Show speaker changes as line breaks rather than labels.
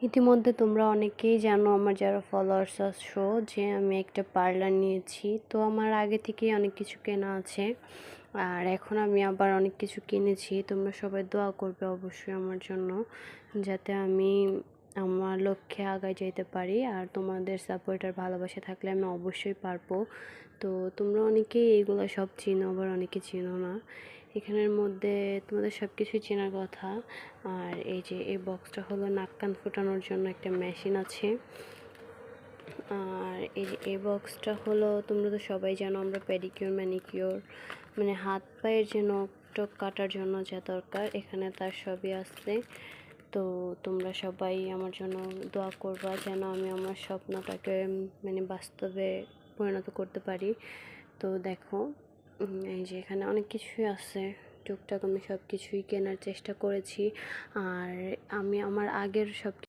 ইতিমধ্যে তোমরা অনেকেই জানো, আমার যারা ফলোয়ার্স আছো, যে আমি একটা পার্লার নিয়েছি। তো আমার আগে থেকেই অনেক কিছু কেনা আছে, আর এখন আমি আবার অনেক কিছু কিনেছি। তোমরা সবাই দোয়া করবে অবশ্যই আমার জন্য, যাতে আমি আমার লক্ষ্যে আগায় যেতে পারি। আর তোমাদের সাপোর্ট আর ভালোবাসা থাকলে আমি অবশ্যই পারবো। তো তোমরা অনেকেই এইগুলো সব চিনো, আবার অনেকে চিনো না। এখানের মধ্যে তোমাদের সব কিছুই চেনার কথা। আর এই যে এই বক্সটা হলো নাক কান ফোটানোর জন্য একটা মেশিন আছে। আর এই যে এই বক্সটা হলো, তোমরা তো সবাই জানো, আমরা পেডিকিউর ম্যানিকিউর মানে হাত পায়ের যে নখ টক কাটার জন্য যা দরকার, এখানে তার সবই আছে। তো তোমরা সবাই আমার জন্য দোয়া করবা, যেন আমি আমার স্বপ্নটাকে মানে বাস্তবে পরিণত করতে পারি। তো দেখো, এই যে এখানে অনেক কিছুই আছে, টুকটাক আমি সব কিছুই কেনার চেষ্টা করেছি। আর আমি আমার আগের সব